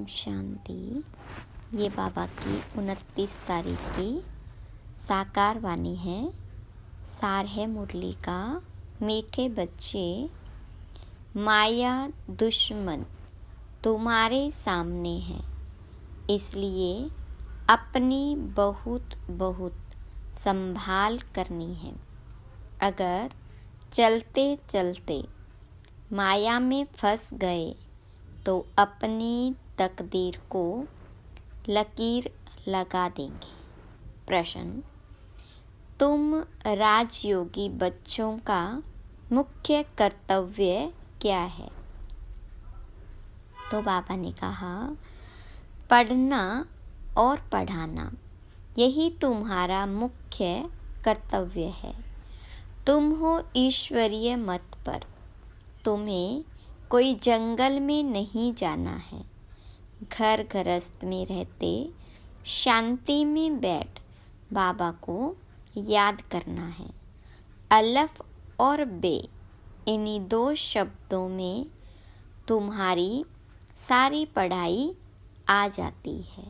ओम शांति। ये बाबा की 29 तारीख की साकार वाणी है। सार है मुरली का। मीठे बच्चे, माया दुश्मन तुम्हारे सामने है, इसलिए अपनी बहुत बहुत संभाल करनी है। अगर चलते चलते माया में फंस गए तो अपनी तकदीर को लकीर लगा देंगे। प्रश्न: तुम राजयोगी बच्चों का मुख्य कर्तव्य क्या है? तो बाबा ने कहा, पढ़ना और पढ़ाना, यही तुम्हारा मुख्य कर्तव्य है। तुम हो ईश्वरीय मत पर। तुम्हें कोई जंगल में नहीं जाना है। घर गृहस्थ में रहते शांति में बैठ बाबा को याद करना है। अलफ और बे, इन्हीं दो शब्दों में तुम्हारी सारी पढ़ाई आ जाती है।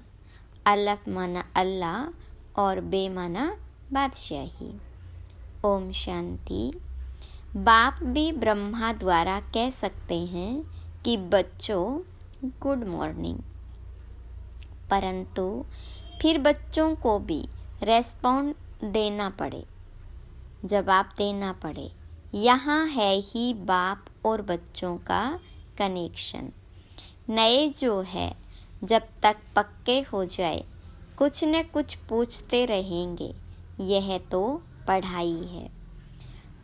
अलफ माना अल्लाह और बे माना बादशाही। ओम शांति। बाप भी ब्रह्मा द्वारा कह सकते हैं कि बच्चों गुड मॉर्निंग, परंतु फिर बच्चों को भी रेस्पॉन्ड देना पड़े, जवाब देना पड़े। यहाँ है ही बाप और बच्चों का कनेक्शन। नए जो है, जब तक पक्के हो जाए कुछ न कुछ पूछते रहेंगे। यह तो पढ़ाई है।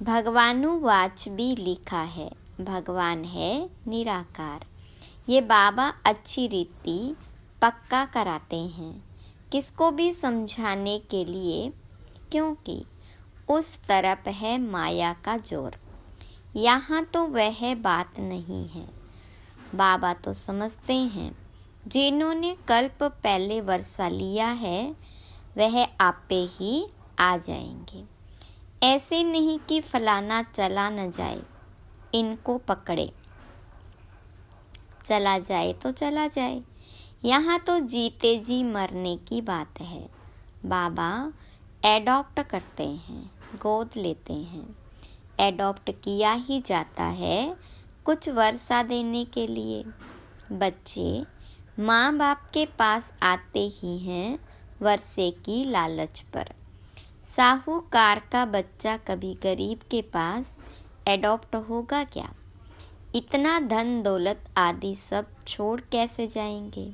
भगवानुवाच भी लिखा है, भगवान है निराकार। ये बाबा अच्छी रीति पक्का कराते हैं, किसको भी समझाने के लिए, क्योंकि उस तरफ है माया का जोर। यहाँ तो वह बात नहीं है। बाबा तो समझते हैं, जिन्होंने कल्प पहले वर्षा लिया है वह आपे ही आ जाएंगे। ऐसे नहीं कि फलाना चला न जाए, इनको पकड़े, चला जाए तो चला जाए। यहाँ तो जीते जी मरने की बात है। बाबा एडॉप्ट करते हैं, गोद लेते हैं। एडॉप्ट किया ही जाता है कुछ वर्षा देने के लिए। बच्चे माँ बाप के पास आते ही हैं वर्षे की लालच पर। साहूकार का बच्चा कभी गरीब के पास एडॉप्ट होगा क्या? इतना धन दौलत आदि सब छोड़ कैसे जाएंगे?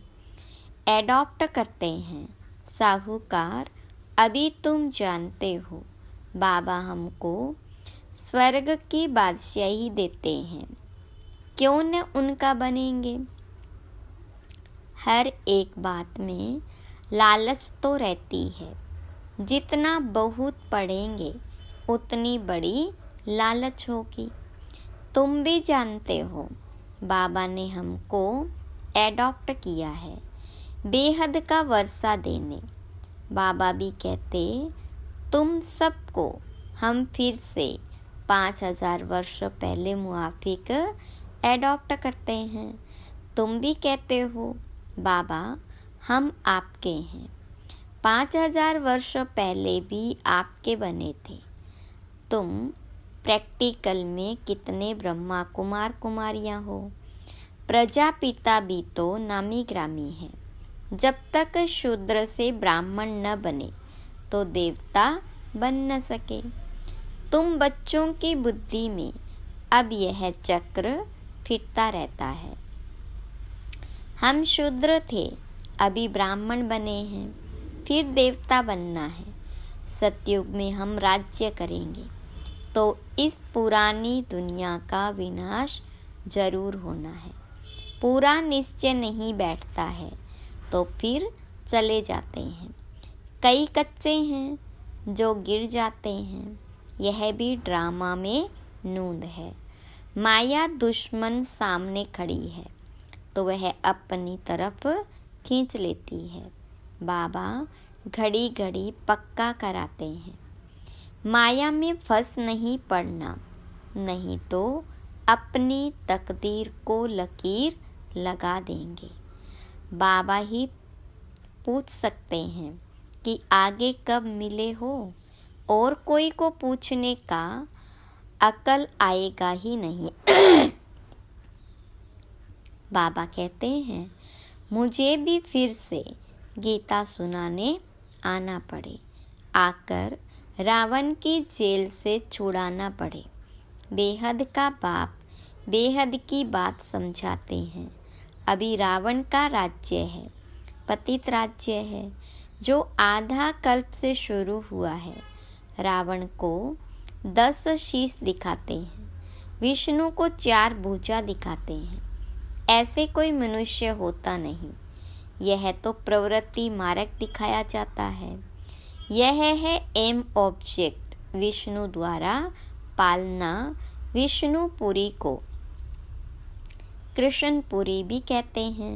एडॉप्ट करते हैं साहूकार। अभी तुम जानते हो, बाबा हमको स्वर्ग की बादशाही देते हैं, क्यों न उनका बनेंगे? हर एक बात में लालच तो रहती है। जितना बहुत पढ़ेंगे उतनी बड़ी लालच होगी। तुम भी जानते हो, बाबा ने हमको एडॉप्ट किया है बेहद का वर्षा देने। बाबा भी कहते, तुम सबको हम फिर से 5000 वर्ष पहले मुआफिक एडॉप्ट करते हैं। तुम भी कहते हो, बाबा हम आपके हैं। 5000 वर्ष पहले भी आपके बने थे। तुम प्रैक्टिकल में कितने ब्रह्मा कुमार कुमारियाँ हो। प्रजापिता भी तो नामी ग्रामी है। जब तक शूद्र से ब्राह्मण न बने तो देवता बन न सके। तुम बच्चों की बुद्धि में अब यह चक्र फिरता रहता है। हम शूद्र थे, अभी ब्राह्मण बने हैं, फिर देवता बनना है। सतयुग में हम राज्य करेंगे तो इस पुरानी दुनिया का विनाश जरूर होना है। पूरा निश्चय नहीं बैठता है तो फिर चले जाते हैं। कई कच्चे हैं जो गिर जाते हैं। यह भी ड्रामा में नूंद है। माया दुश्मन सामने खड़ी है तो वह अपनी तरफ खींच लेती है। बाबा घड़ी घड़ी पक्का कराते हैं, माया में फंस नहीं पड़ना, नहीं तो अपनी तकदीर को लकीर लगा देंगे। बाबा ही पूछ सकते हैं कि आगे कब मिले हो, और कोई को पूछने का अकल आएगा ही नहीं। बाबा कहते हैं, मुझे भी फिर से गीता सुनाने आना पड़े, आकर रावण की जेल से छुड़ाना पड़े। बेहद का बाप बेहद की बात समझाते हैं। अभी रावण का राज्य है, पतित राज्य है, जो आधा कल्प से शुरू हुआ है। रावण को 10 शीश दिखाते हैं, विष्णु को 4 भुजा दिखाते हैं। ऐसे कोई मनुष्य होता नहीं। यह तो प्रवृत्ति मार्ग दिखाया जाता है। यह है एम ऑब्जेक्ट, विष्णु द्वारा पालना। विष्णुपुरी को कृष्णपुरी भी कहते हैं।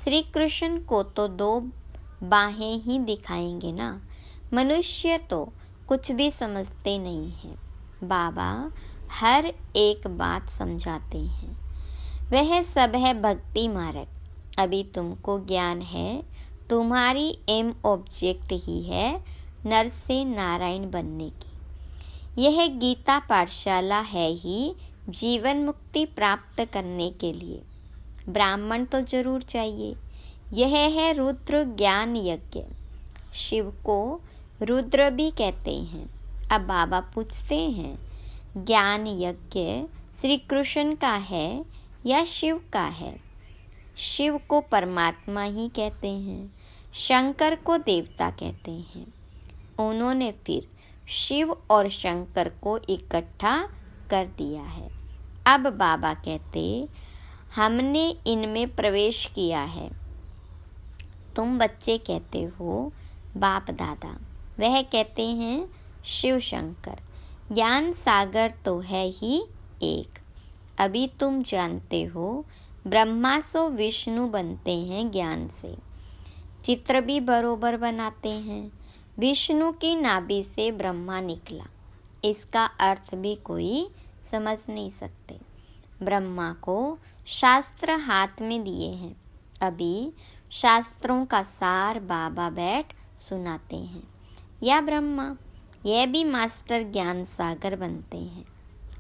श्री कृष्ण को तो 2 बाहें ही दिखाएंगे ना। मनुष्य तो कुछ भी समझते नहीं हैं। बाबा हर एक बात समझाते हैं। वह सब है भक्ति मार्ग। अभी तुमको ज्ञान है, तुम्हारी एम ऑब्जेक्ट ही है नर से नारायण बनने की। यह गीता पाठशाला है ही जीवन मुक्ति प्राप्त करने के लिए। ब्राह्मण तो जरूर चाहिए। यह है रुद्र ज्ञान यज्ञ। शिव को रुद्र भी कहते हैं। अब बाबा पूछते हैं, ज्ञान यज्ञ श्री कृष्ण का है या शिव का है? शिव को परमात्मा ही कहते हैं, शंकर को देवता कहते हैं। उन्होंने फिर शिव और शंकर को इकट्ठा कर दिया है। अब बाबा कहते, हमने इनमें प्रवेश किया है। तुम बच्चे कहते हो बाप दादा, वह कहते हैं शिव शंकर। ज्ञान सागर तो है ही एक। अभी तुम जानते हो ब्रह्मा सो विष्णु बनते हैं ज्ञान से। चित्र भी बरोबर बनाते हैं। विष्णु की नाभि से ब्रह्मा निकला, इसका अर्थ भी कोई समझ नहीं सकते। ब्रह्मा को शास्त्र हाथ में दिए हैं। अभी शास्त्रों का सार बाबा बैठ सुनाते हैं। या ब्रह्मा, यह भी मास्टर ज्ञान सागर बनते हैं।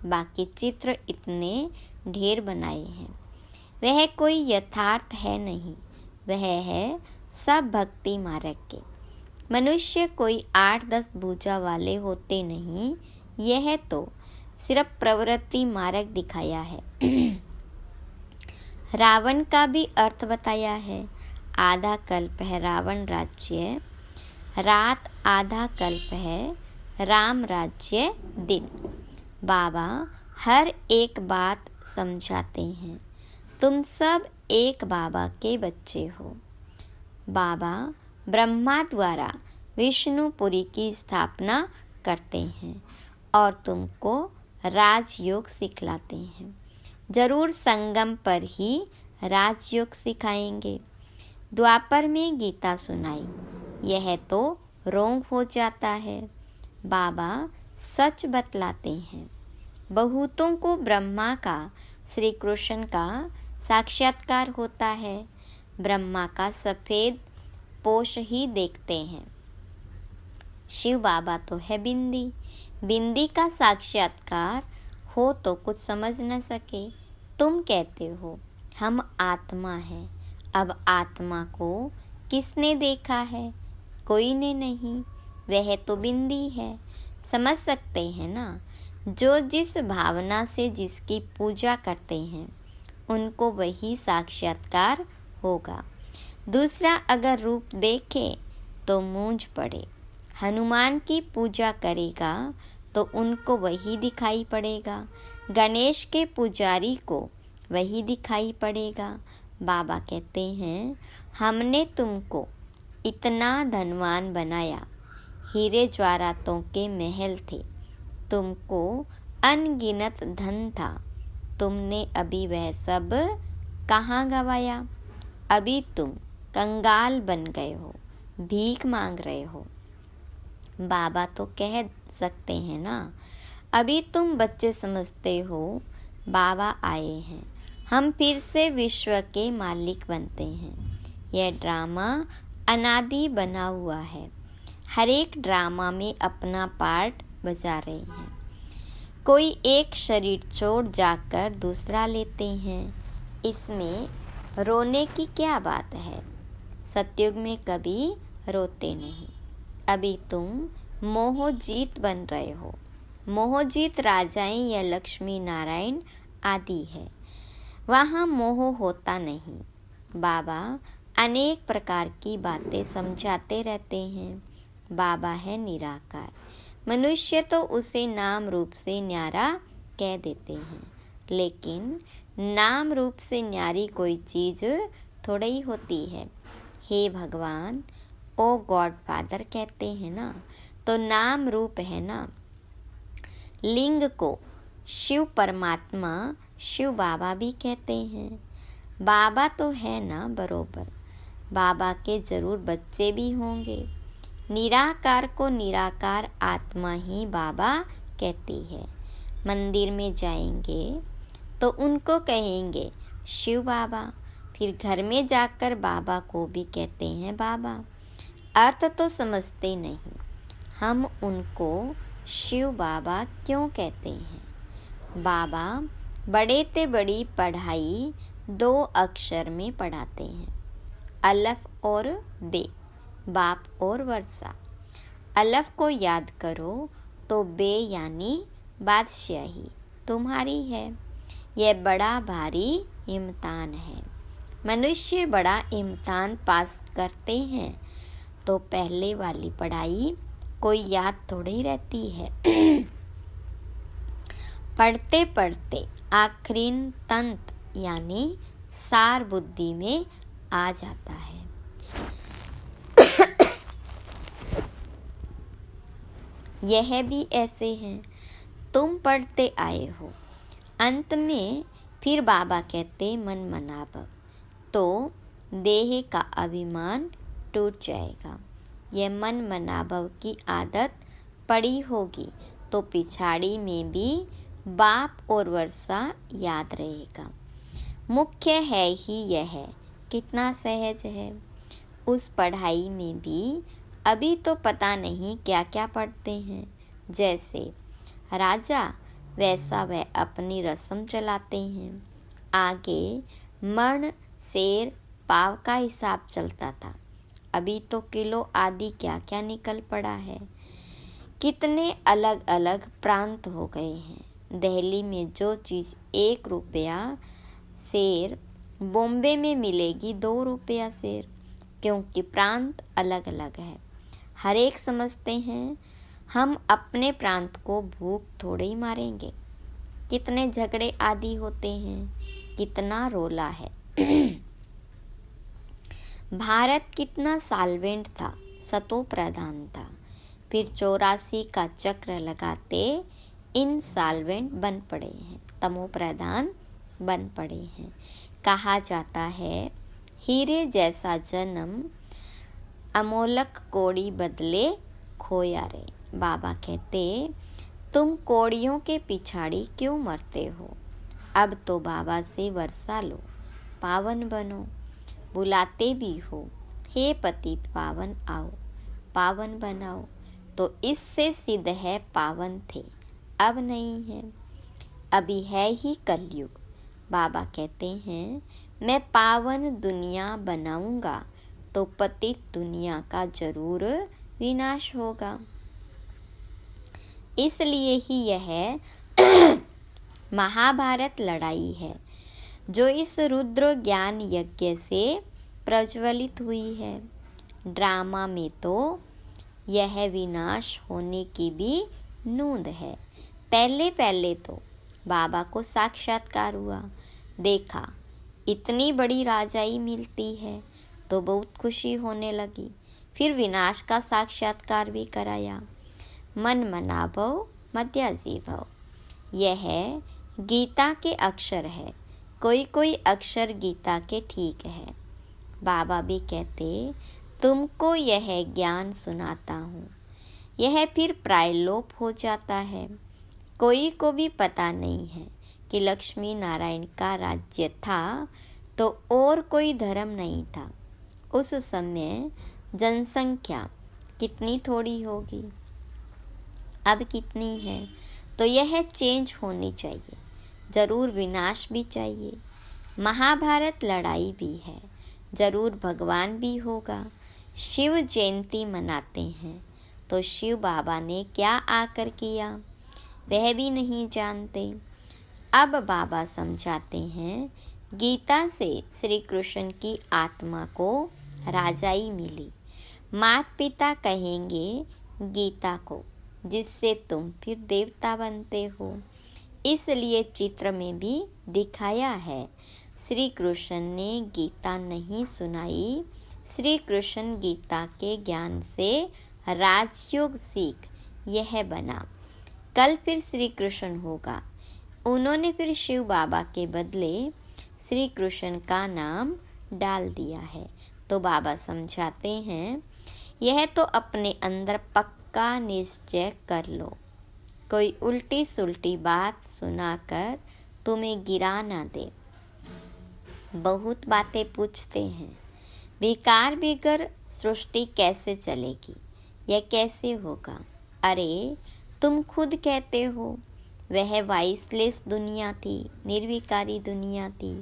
बाकी चित्र इतने ढेर बनाए हैं, वह कोई यथार्थ है नहीं। वह है सब भक्ति मार्ग के। मनुष्य कोई 8-10 भुजा वाले होते नहीं। यह तो सिर्फ प्रवृत्ति मार्ग दिखाया है। रावण का भी अर्थ बताया है। आधा कल्प है रावण राज्य, रात आधा कल्प है राम राज्य दिन। बाबा हर एक बात समझाते हैं। तुम सब एक बाबा के बच्चे हो। बाबा ब्रह्मा द्वारा विष्णुपुरी की स्थापना करते हैं और तुमको राजयोग सिखलाते हैं। जरूर संगम पर ही राजयोग सिखाएंगे। द्वापर में गीता सुनाई, यह तो रोंग हो जाता है। बाबा सच बतलाते हैं। बहुतों को ब्रह्मा का श्री कृष्ण का साक्षात्कार होता है। ब्रह्मा का सफ़ेद पोष ही देखते हैं। शिव बाबा तो है बिंदी। बिंदी का साक्षात्कार हो तो कुछ समझ न सके। तुम कहते हो हम आत्मा हैं। अब आत्मा को किसने देखा है? कोई ने नहीं। वह तो बिंदी है। समझ सकते हैं ना। जो जिस भावना से जिसकी पूजा करते हैं, उनको वही साक्षात्कार होगा। दूसरा अगर रूप देखे तो मूंझ पड़े। हनुमान की पूजा करेगा तो उनको वही दिखाई पड़ेगा। गणेश के पुजारी को वही दिखाई पड़ेगा। बाबा कहते हैं, हमने तुमको इतना धनवान बनाया। हीरे जवाहरातों के महल थे। तुमको अनगिनत धन था। तुमने अभी वह सब कहाँ गवाया? अभी तुम कंगाल बन गए हो, भीख मांग रहे हो। बाबा तो कह सकते हैं ना, अभी तुम बच्चे समझते हो बाबा आए हैं, हम फिर से विश्व के मालिक बनते हैं। यह ड्रामा अनादि बना हुआ है। हर एक ड्रामा में अपना पार्ट बजा रहे हैं। कोई एक शरीर छोड़ जाकर दूसरा लेते हैं। इसमें रोने की क्या बात है? सतयुग में कभी रोते नहीं। अभी तुम मोहजीत बन रहे हो। मोहजीत राजाएं या लक्ष्मी नारायण आदि है। वहाँ मोह होता नहीं। बाबा अनेक प्रकार की बातें समझाते रहते हैं। बाबा है निराकार। मनुष्य तो उसे नाम रूप से न्यारा कह देते हैं, लेकिन नाम रूप से न्यारी कोई चीज़ थोड़ी ही होती है। हे भगवान, ओ गॉड फादर कहते हैं ना, तो नाम रूप है ना। लिंग को शिव परमात्मा, शिव बाबा भी कहते हैं। बाबा तो है ना बरोबर। बाबा के जरूर बच्चे भी होंगे। निराकार को निराकार आत्मा ही बाबा कहती है। मंदिर में जाएंगे तो उनको कहेंगे शिव बाबा, फिर घर में जाकर बाबा को भी कहते हैं बाबा। अर्थ तो समझते नहीं। हम उनको शिव बाबा क्यों कहते हैं? बाबा बड़े ते बड़ी पढ़ाई 2 अक्षर में पढ़ाते हैं, अलफ और बे, बाप और वर्षा। अलफ को याद करो तो बे यानी बादशाही तुम्हारी है। यह बड़ा भारी इम्तिहान है। मनुष्य बड़ा इम्तिहान पास करते हैं तो पहले वाली पढ़ाई कोई याद थोड़ी रहती है। पढ़ते पढ़ते आखिरी तंत यानी सार बुद्धि में आ जाता है। यह भी ऐसे है। तुम पढ़ते आए हो। अंत में फिर बाबा कहते मन मनाभव, तो देह का अभिमान टूट जाएगा। यह मन मनाभव की आदत पड़ी होगी तो पिछाड़ी में भी बाप और वर्षा याद रहेगा। मुख्य है ही यह है। कितना सहज है। उस पढ़ाई में भी अभी तो पता नहीं क्या क्या पढ़ते हैं। जैसे राजा वैसा वह अपनी रस्म चलाते हैं। आगे मण, सेर, पाव का हिसाब चलता था। अभी तो किलो आदि क्या क्या निकल पड़ा है। कितने अलग अलग प्रांत हो गए हैं। दिल्ली में जो चीज़ 1 रुपया सेर बॉम्बे में मिलेगी 2 रुपया सेर, क्योंकि प्रांत अलग अलग है। हर एक समझते हैं हम अपने प्रांत को भूख थोड़े ही मारेंगे। कितने झगड़े आदि होते हैं, कितना रोला है। भारत कितना साल्वेंट था, सतो प्रधान था। फिर 84 का चक्र लगाते इनसाल्वेंट बन पड़े हैं, तमो प्रधान बन पड़े हैं। कहा जाता है हीरे जैसा जन्म अमोलक कोड़ी बदले खोया रे। बाबा कहते तुम कोड़ियों के पिछाड़ी क्यों मरते हो? अब तो बाबा से वर्षा लो, पावन बनो। बुलाते भी हो, हे पतित पावन आओ, पावन बनाओ। तो इससे सिद्ध है पावन थे, अब नहीं है। अभी है ही कलयुग। बाबा कहते हैं मैं पावन दुनिया बनाऊंगा तो पतित दुनिया का जरूर विनाश होगा। इसलिए ही यह महाभारत लड़ाई है जो इस रुद्र ज्ञान यज्ञ से प्रज्वलित हुई है। ड्रामा में तो यह विनाश होने की भी नूंद है। पहले पहले तो बाबा को साक्षात्कार हुआ, देखा इतनी बड़ी राजाई मिलती है तो बहुत खुशी होने लगी। फिर विनाश का साक्षात्कार भी कराया। मन मनाभव मध्याजी भव, यह गीता के अक्षर है। कोई कोई अक्षर गीता के ठीक है। बाबा भी कहते तुमको यह ज्ञान सुनाता हूँ। यह फिर प्रायलोप हो जाता है। कोई को भी पता नहीं है कि लक्ष्मी नारायण का राज्य था तो और कोई धर्म नहीं था। उस समय जनसंख्या कितनी थोड़ी होगी, अब कितनी है। तो यह चेंज होनी चाहिए, ज़रूर विनाश भी चाहिए। महाभारत लड़ाई भी है, ज़रूर भगवान भी होगा। शिव जयंती मनाते हैं तो शिव बाबा ने क्या आकर किया वह भी नहीं जानते। अब बाबा समझाते हैं, गीता से श्री कृष्ण की आत्मा को राजाई मिली। माता पिता कहेंगे गीता को, जिससे तुम फिर देवता बनते हो। इसलिए चित्र में भी दिखाया है, श्री कृष्ण ने गीता नहीं सुनाई, श्री कृष्ण गीता के ज्ञान से राजयोग सीख यह बना। कल फिर श्री कृष्ण होगा। उन्होंने फिर शिव बाबा के बदले श्री कृष्ण का नाम डाल दिया है। तो बाबा समझाते हैं, यह तो अपने अंदर पक्का निश्चय कर लो, कोई उल्टी सुल्टी बात सुनाकर तुम्हें गिरा ना दे। बहुत बातें पूछते हैं, विकार बिगर सृष्टि कैसे चलेगी, यह कैसे होगा। अरे तुम खुद कहते हो वह वाइसलेस दुनिया थी, निर्विकारी दुनिया थी।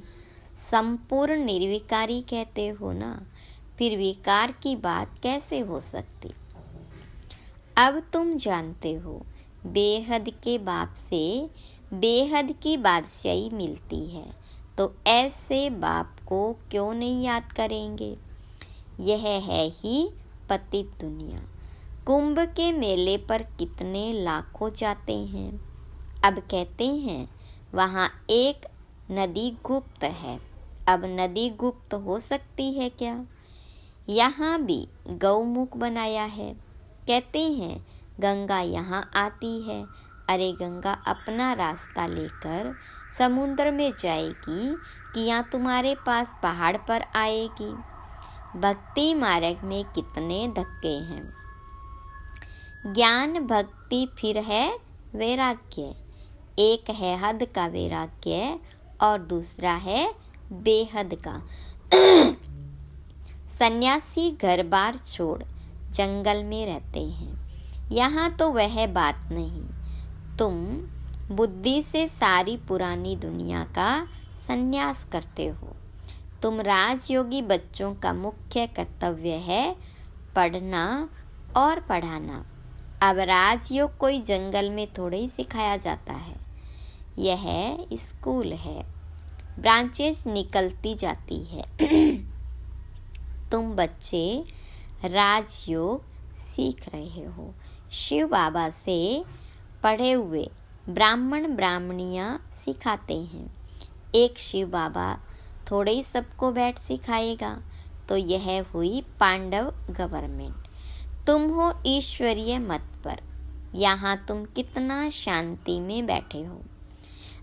संपूर्ण निर्विकारी कहते हो ना, फिर विकार की बात कैसे हो सकती। अब तुम जानते हो बेहद के बाप से बेहद की बादशाही मिलती है, तो ऐसे बाप को क्यों नहीं याद करेंगे। यह है ही पतित दुनिया। कुंभ के मेले पर कितने लाखों जाते हैं। अब कहते हैं वहाँ एक नदी गुप्त है। अब नदी गुप्त हो सकती है क्या। यहाँ भी गौमुख बनाया है। कहते हैं गंगा यहाँ आती है। अरे गंगा अपना रास्ता लेकर समुद्र में जाएगी कि यहाँ तुम्हारे पास पहाड़ पर आएगी। भक्ति मार्ग में कितने धक्के हैं। ज्ञान भक्ति फिर है वैराग्य। एक है हद का वैराग्य और दूसरा है बेहद का। सन्यासी घर बार छोड़ जंगल में रहते हैं। यहाँ तो वह बात नहीं। तुम बुद्धि से सारी पुरानी दुनिया का संन्यास करते हो। तुम राजयोगी बच्चों का मुख्य कर्तव्य है पढ़ना और पढ़ाना। अब राजयोग कोई जंगल में थोड़े ही सिखाया जाता है। यह स्कूल है, ब्रांचेस निकलती जाती है। तुम बच्चे राजयोग सीख रहे हो। शिव बाबा से पढ़े हुए ब्राह्मण ब्राह्मणियाँ सिखाते हैं। एक शिव बाबा थोड़े ही सबको बैठ सिखाएगा। तो यह हुई पांडव गवर्नमेंट। तुम हो ईश्वरीय मत पर। यहाँ तुम कितना शांति में बैठे हो।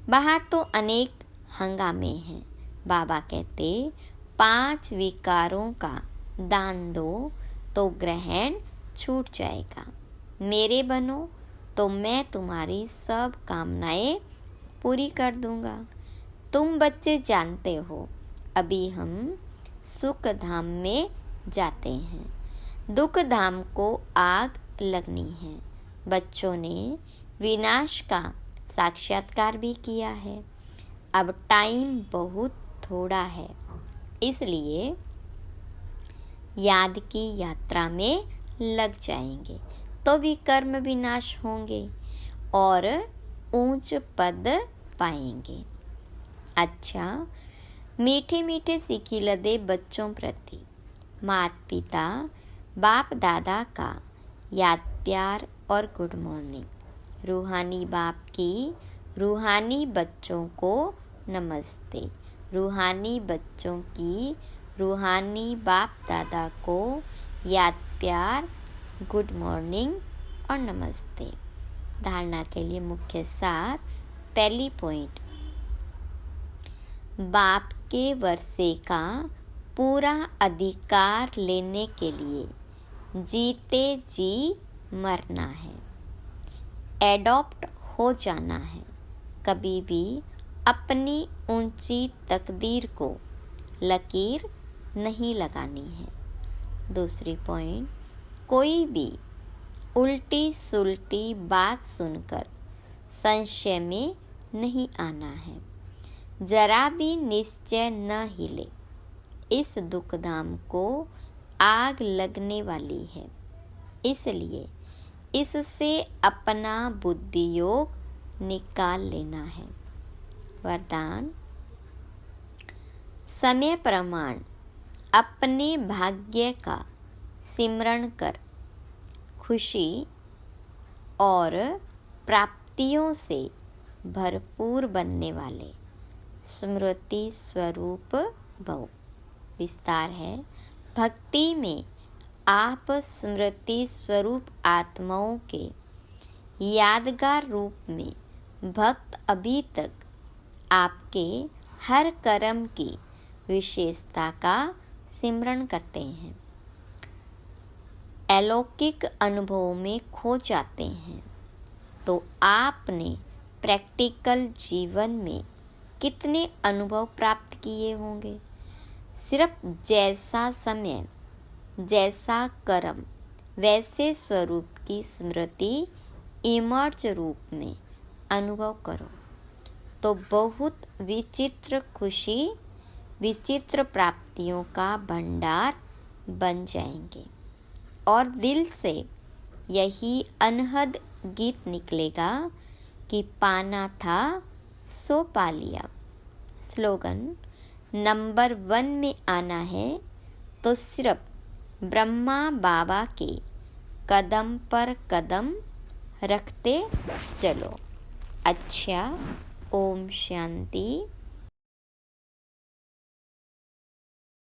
बाहर तो अनेक हंगामे हैं। बाबा कहते 5 विकारों का दान दो तो ग्रहण छूट जाएगा। मेरे बनो तो मैं तुम्हारी सब कामनाएं पूरी कर दूंगा। तुम बच्चे जानते हो अभी हम सुख धाम में जाते हैं, दुख धाम को आग लगनी है। बच्चों ने विनाश का साक्षात्कार भी किया है। अब टाइम बहुत थोड़ा है, इसलिए याद की यात्रा में लग जाएंगे तो विकर्म विनाश होंगे और ऊंच पद पाएंगे। अच्छा, मीठे मीठे सिखिलदे बच्चों प्रति माता पिता बाप दादा का याद प्यार और गुड मॉर्निंग। रूहानी बाप की रूहानी बच्चों को नमस्ते। रूहानी बच्चों की रूहानी बाप दादा को याद प्यार गुड मॉर्निंग और नमस्ते। धारणा के लिए मुख्य सार। पहली पॉइंट, बाप के वर्षे का पूरा अधिकार लेने के लिए जीते जी मरना है, एडॉप्ट हो जाना है। कभी भी अपनी ऊंची तकदीर को लकीर नहीं लगानी है। दूसरी पॉइंट, कोई भी उल्टी सुलटी बात सुनकर संशय में नहीं आना है। जरा भी निश्चय न हिले, इस दुखधाम को आग लगने वाली है, इसलिए इससे अपना बुद्धि योग निकाल लेना है। वरदान, समय प्रमाण अपने भाग्य का सिमरण कर खुशी और प्राप्तियों से भरपूर बनने वाले स्मृति स्वरूप भव। विस्तार है, भक्ति में आप स्मृति स्वरूप आत्माओं के यादगार रूप में भक्त अभी तक आपके हर कर्म की विशेषता का सिमरण करते हैं, अलौकिक अनुभव में खो जाते हैं। तो आपने प्रैक्टिकल जीवन में कितने अनुभव प्राप्त किए होंगे। सिर्फ जैसा समय, जैसा कर्म, वैसे स्वरूप की स्मृति इमर्ज रूप में अनुभव करो तो बहुत विचित्र खुशी, विचित्र प्राप्तियों का भंडार बन जाएंगे और दिल से यही अनहद गीत निकलेगा कि पाना था सो पा लिया। स्लोगन, नंबर 1 में आना है तो सिर्फ ब्रह्मा बाबा के कदम पर कदम रखते चलो। अच्छा, ओम शांति।